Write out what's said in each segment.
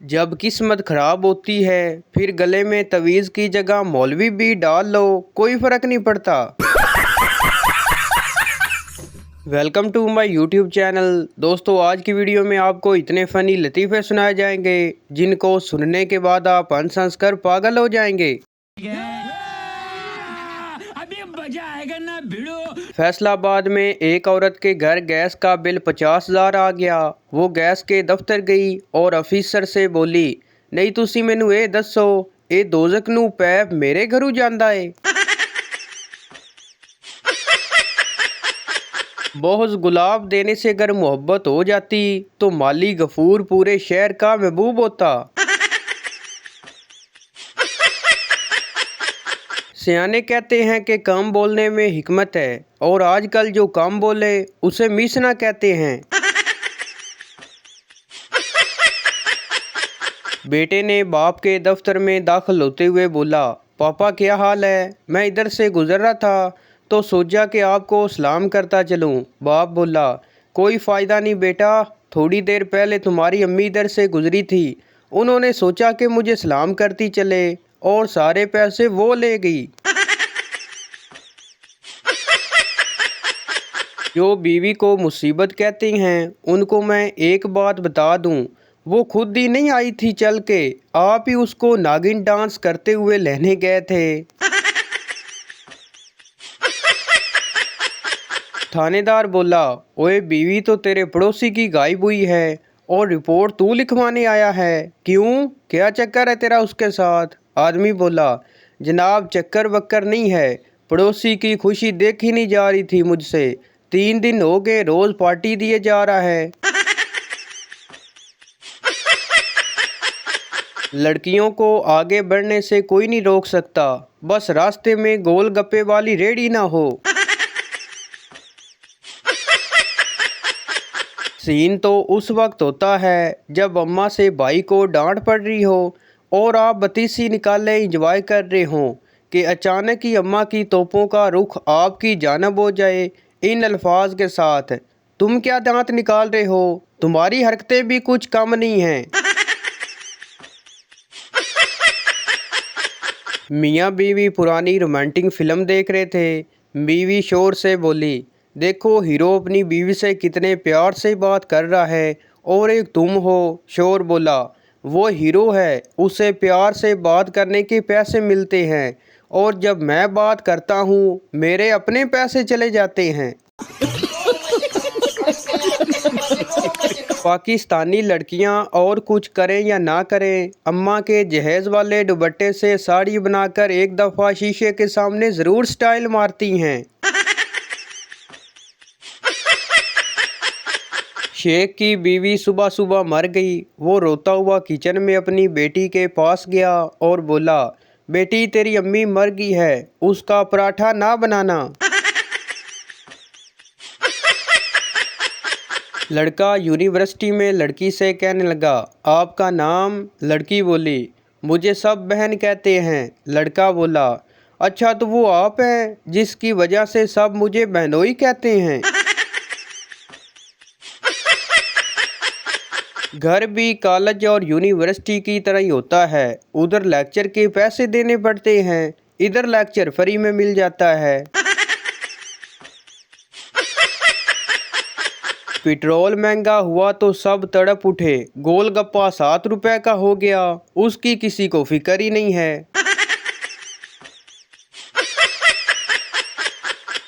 जब किस्मत खराब होती है फिर गले में तवीज़ की जगह मौलवी भी डाल लो, कोई फ़र्क नहीं पड़ता। Welcome to my YouTube channel. दोस्तों, आज की वीडियो में आपको इतने फ़नी लतीफ़े सुनाए जाएंगे जिनको सुनने के बाद आप हंस हंस कर पागल हो जाएंगे। अभी मजा आएगा ना भिड़ो। फैसलाबाद में एक औरत के घर गैस का बिल 50,000 आ गया। वो गैस के दफ्तर गई और ऑफिसर से बोली, नहीं तुसी मैनू ये दसो, ये दोजक नू पैप मेरे घरू जांदा है। बहुत गुलाब देने से अगर मोहब्बत हो जाती तो माली गफूर पूरे शहर का महबूब होता। सियाने कहते हैं कि कम बोलने में हिकमत है, और आजकल जो कम बोले उसे मिसना कहते हैं। बेटे ने बाप के दफ्तर में दाखिल होते हुए बोला, पापा क्या हाल है? मैं इधर से गुजर रहा था तो सोचा कि आपको सलाम करता चलूं। बाप बोला, कोई फ़ायदा नहीं बेटा, थोड़ी देर पहले तुम्हारी अम्मी इधर से गुजरी थी, उन्होंने सोचा कि मुझे सलाम करती चले और सारे पैसे वो ले गई। जो बीवी को मुसीबत कहती हैं उनको मैं एक बात बता दूं, वो खुद ही नहीं आई थी चल के, आप ही उसको नागिन डांस करते हुए लेने गए थे। थानेदार बोला, ओए बीवी तो तेरे पड़ोसी की गायब हुई है और रिपोर्ट तू लिखवाने आया है, क्यों, क्या चक्कर है तेरा उसके साथ? आदमी बोला, जनाब चक्कर वक्कर नहीं है, पड़ोसी की खुशी देखी नहीं जा रही थी मुझसे, 3 दिन हो गए रोज पार्टी दिए जा रहा है। लड़कियों को आगे बढ़ने से कोई नहीं रोक सकता, बस रास्ते में गोलगप्पे वाली रेहड़ी ना हो। सीन तो उस वक्त होता है जब अम्मा से भाई को डांट पड़ रही हो और आप बतीसी निकाले इंजॉय कर रहे हो कि अचानक ही अम्मा की तोपों का रुख आपकी जानब हो जाए इन अल्फाज के साथ, तुम क्या दांत निकाल रहे हो, तुम्हारी हरकतें भी कुछ कम नहीं हैं। मियाँ बीवी पुरानी रोमांटिक फिल्म देख रहे थे। बीवी शोर से बोली, देखो हीरो अपनी बीवी से कितने प्यार से बात कर रहा है और एक तुम हो। शोर बोला, वो हीरो है, उसे प्यार से बात करने के पैसे मिलते हैं, और जब मैं बात करता हूँ मेरे अपने पैसे चले जाते हैं। पाकिस्तानी लड़कियां और कुछ करें या ना करें, अम्मा के जहेज़ वाले दुपट्टे से साड़ी बनाकर एक दफ़ा शीशे के सामने ज़रूर स्टाइल मारती हैं। शेख की बीवी सुबह सुबह मर गई। वो रोता हुआ किचन में अपनी बेटी के पास गया और बोला, बेटी तेरी अम्मी मर गई है, उसका पराठा ना बनाना। लड़का यूनिवर्सिटी में लड़की से कहने लगा, आपका नाम? लड़की बोली, मुझे सब बहन कहते हैं। लड़का बोला, अच्छा तो वो आप हैं जिसकी वजह से सब मुझे बहनोई कहते हैं। घर भी कॉलेज और यूनिवर्सिटी की तरह ही होता है, उधर लेक्चर के पैसे देने पड़ते हैं, इधर लेक्चर फ्री में मिल जाता है। पेट्रोल महंगा हुआ तो सब तड़प उठे, गोलगप्पा 7 रुपए का हो गया, उसकी किसी को फिक्र ही नहीं है।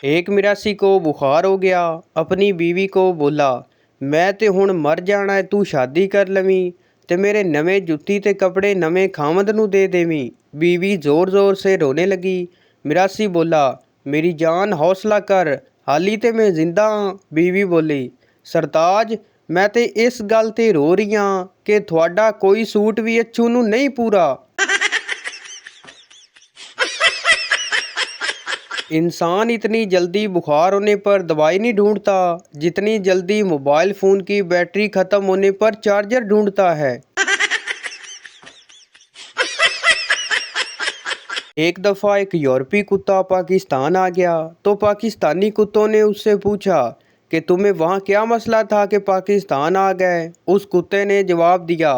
एक मिरासी को बुखार हो गया, अपनी बीवी को बोला, मैं ते हुण मर जाना है, तू शादी कर लवी ते मेरे नवे जुत्ती ते कपड़े नवे खामद नू दे देवी। बीवी जोर जोर से रोने लगी। मिरासी बोला, मेरी जान हौसला कर, हाली ते मैं जिंदा हाँ। बीवी बोली, सरताज मैं ते इस गल ते रो रही हाँ कि थोड़ा कोई सूट भी अच्छू नू नहीं पूरा। इंसान इतनी जल्दी बुखार होने पर दवाई नहीं ढूंढता जितनी जल्दी मोबाइल फ़ोन की बैटरी ख़त्म होने पर चार्जर ढूंढता है। एक दफ़ा एक यूरोपी कुत्ता पाकिस्तान आ गया तो पाकिस्तानी कुत्तों ने उससे पूछा कि तुम्हें वहाँ क्या मसला था कि पाकिस्तान आ गए। उस कुत्ते ने जवाब दिया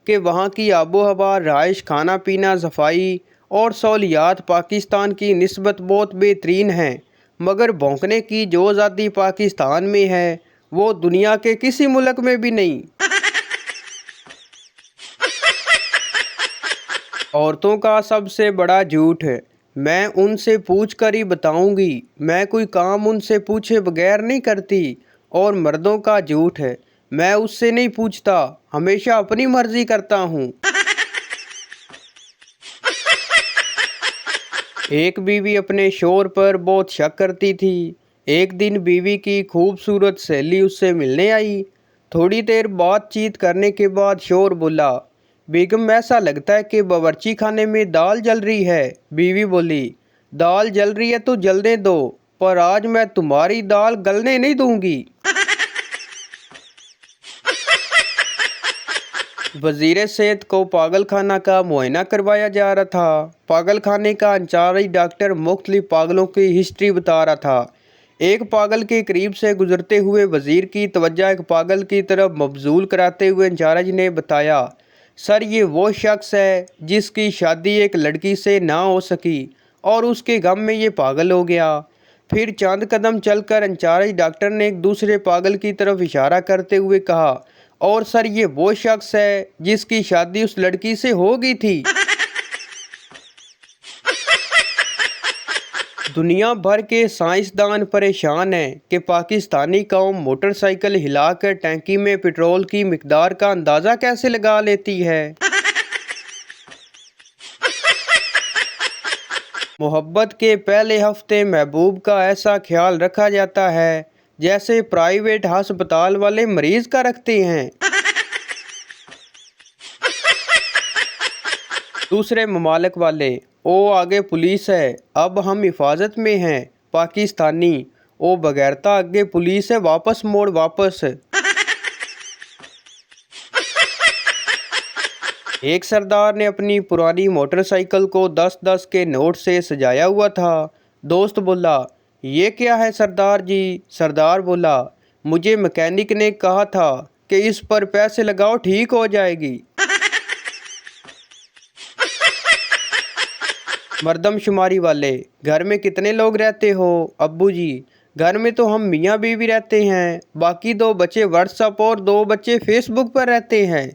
कि वहाँ की आबो हवा, रहाइश, खाना पीना, सफाई और सहूलियात पाकिस्तान की निस्बत बहुत बेहतरीन हैं, मगर भौंकने की जो आज़ादी पाकिस्तान में है वो दुनिया के किसी मुल्क में भी नहीं। औरतों का सबसे बड़ा झूठ है, मैं उनसे पूछ कर ही बताऊंगी, मैं कोई काम उनसे पूछे बगैर नहीं करती। और मर्दों का झूठ है, मैं उससे नहीं पूछता, हमेशा अपनी मर्जी करता हूँ। एक बीवी अपने शौहर पर बहुत शक करती थी। एक दिन बीवी की खूबसूरत सहेली उससे मिलने आई। थोड़ी देर बातचीत करने के बाद शौहर बोला, बेगम ऐसा लगता है कि बावर्ची खाने में दाल जल रही है। बीवी बोली, दाल जल रही है तो जलने दो, पर आज मैं तुम्हारी दाल गलने नहीं दूंगी। वजीर सेहत को पागल खाना का मुआयना करवाया जा रहा था। पागल खाने का इंचार्ज डॉक्टर मुख्तलिफ पागलों की हिस्ट्री बता रहा था। एक पागल के करीब से गुजरते हुए वजीर की तवज्जो एक पागल की तरफ मबजूल कराते हुए इंचार्ज ने बताया, सर ये वो शख्स है जिसकी शादी एक लड़की से ना हो सकी और उसके गम में ये पागल हो गया। फिर चंद कदम चलकर इंचार्ज डॉक्टर ने एक दूसरे पागल की तरफ इशारा करते हुए कहा, और सर ये वो शख्स है जिसकी शादी उस लड़की से हो गई थी। दुनिया भर के साइंसदान परेशान हैं कि पाकिस्तानी कौम मोटरसाइकिल हिलाकर टैंकी में पेट्रोल की मिकदार का अंदाज़ा कैसे लगा लेती है। मोहब्बत के पहले हफ्ते महबूब का ऐसा ख्याल रखा जाता है जैसे प्राइवेट अस्पताल वाले मरीज का रखते हैं। दूसरे ममालिक वाले, ओ आगे पुलिस है, अब हम हिफाजत में हैं। पाकिस्तानी, ओ बगैरता आगे पुलिस है, वापस मोड़ वापस। एक सरदार ने अपनी पुरानी मोटरसाइकिल को 10-10 के नोट से सजाया हुआ था। दोस्त बोला, ये क्या है सरदार जी? सरदार बोला, मुझे मैकेनिक ने कहा था कि इस पर पैसे लगाओ ठीक हो जाएगी। मर्दमशुमारी वाले, घर में कितने लोग रहते हो? अब्बू जी, घर में तो हम मियाँ बीवी रहते हैं, बाकी 2 बच्चे व्हाट्सएप और 2 बच्चे फेसबुक पर रहते हैं।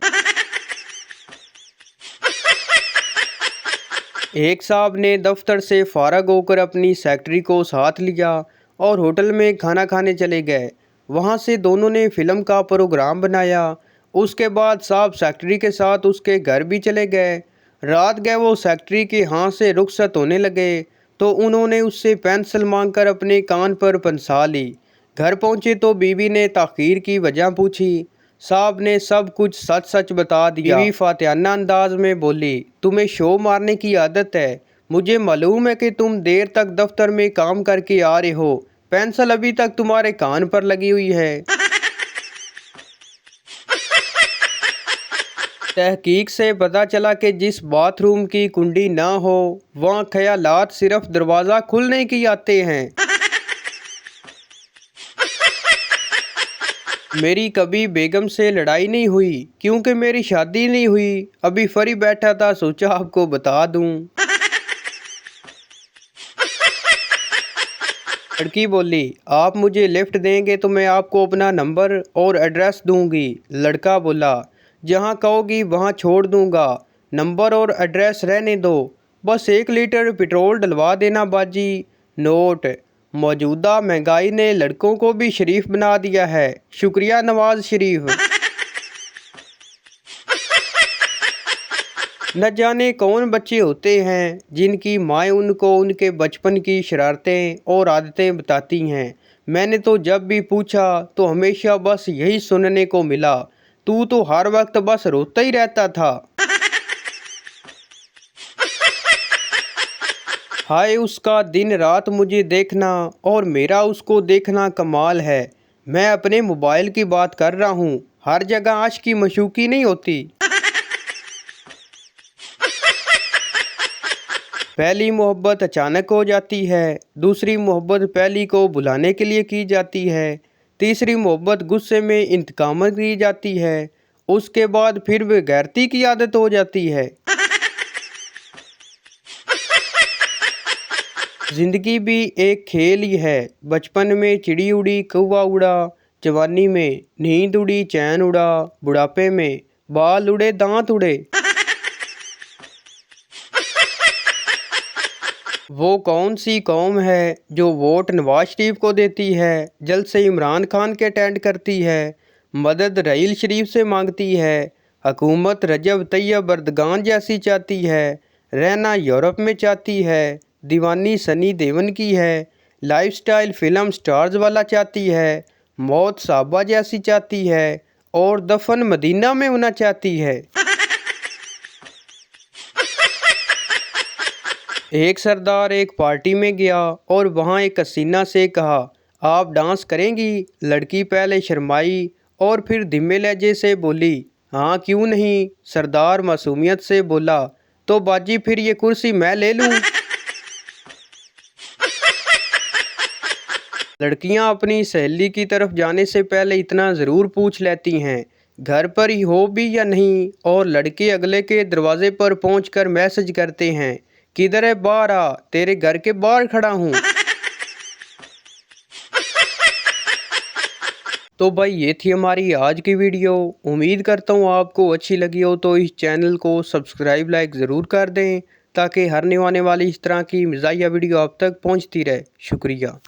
एक साहब ने दफ्तर से फारग होकर अपनी सेक्रेटरी को साथ लिया और होटल में खाना खाने चले गए। वहाँ से दोनों ने फिल्म का प्रोग्राम बनाया। उसके बाद साहब सेक्रेटरी के साथ उसके घर भी चले गए। रात गए वो सेक्रेटरी के हाथ से रुखसत होने लगे तो उन्होंने उससे पेंसिल मांगकर अपने कान पर पंसा ली। घर पहुँचे तो बीवी ने ताख़ीर की वजह पूछी। साहब ने सब कुछ सच सच बता दिया। बीवी फातिहाना अंदाज में बोली, तुम्हें शो मारने की आदत है, मुझे मालूम है कि तुम देर तक दफ्तर में काम करके आ रहे हो, पेंसिल अभी तक तुम्हारे कान पर लगी हुई है। तहकीक से पता चला कि जिस बाथरूम की कुंडी ना हो वहाँ ख्यालात सिर्फ दरवाज़ा खुलने की आते हैं। मेरी कभी बेगम से लड़ाई नहीं हुई क्योंकि मेरी शादी नहीं हुई। अभी फ्री बैठा था, सोचा आपको बता दूं। लड़की बोली, आप मुझे लिफ्ट देंगे तो मैं आपको अपना नंबर और एड्रेस दूंगी। लड़का बोला, जहां कहोगी वहां छोड़ दूंगा, नंबर और एड्रेस रहने दो, बस 1 लीटर पेट्रोल डलवा देना बाजी। नोट, मौजूदा महंगाई ने लड़कों को भी शरीफ बना दिया है, शुक्रिया नवाज शरीफ। न जाने कौन बच्चे होते हैं जिनकी माएँ उनको उनके बचपन की शरारतें और आदतें बताती हैं। मैंने तो जब भी पूछा तो हमेशा बस यही सुनने को मिला, तू तो हर वक्त बस रोता ही रहता था। हाय उसका दिन रात मुझे देखना और मेरा उसको देखना कमाल है। मैं अपने मोबाइल की बात कर रहा हूँ, हर जगह आशिकी मशूकी नहीं होती। पहली मोहब्बत अचानक हो जाती है, दूसरी मोहब्बत पहली को बुलाने के लिए की जाती है, तीसरी मोहब्बत गुस्से में इंतकाम की जाती है, उसके बाद फिर बेगैरती की आदत हो जाती है। जिंदगी भी एक खेल ही है। बचपन में चिड़ी उड़ी कौवा उड़ा, जवानी में नींद उड़ी चैन उड़ा, बुढ़ापे में बाल उड़े दांत उड़े। वो कौन सी कौम है जो वोट नवाज शरीफ को देती है, जल्द से इमरान खान के अटेंड करती है, मदद रहील शरीफ से मांगती है, हुकूमत रजब तैयब एर्दोगान जैसी चाहती है, रहना यूरोप में चाहती है, दीवानी सनी देओल की है, लाइफस्टाइल फिल्म स्टार्स वाला चाहती है, मौत साहबा जैसी चाहती है और दफन मदीना में होना चाहती है। एक सरदार एक पार्टी में गया और वहाँ एक हसीना से कहा, आप डांस करेंगी? लड़की पहले शर्माई और फिर धीमे लहजे से बोली, हाँ क्यों नहीं। सरदार मासूमियत से बोला, तो बाजी फिर ये कुर्सी मैं ले लूँ। लड़कियां अपनी सहेली की तरफ जाने से पहले इतना ज़रूर पूछ लेती हैं, घर पर ही हो भी या नहीं, और लड़के अगले के दरवाजे पर पहुंचकर मैसेज करते हैं, किधर है, बाहर आ, तेरे घर के बाहर खड़ा हूँ। तो भाई ये थी हमारी आज की वीडियो। उम्मीद करता हूँ आपको अच्छी लगी हो, तो इस चैनल को सब्सक्राइब लाइक ज़रूर कर दें ताकि हर आने वाली इस तरह की मज़ाहिया वीडियो आप तक पहुँचती रहे। शुक्रिया।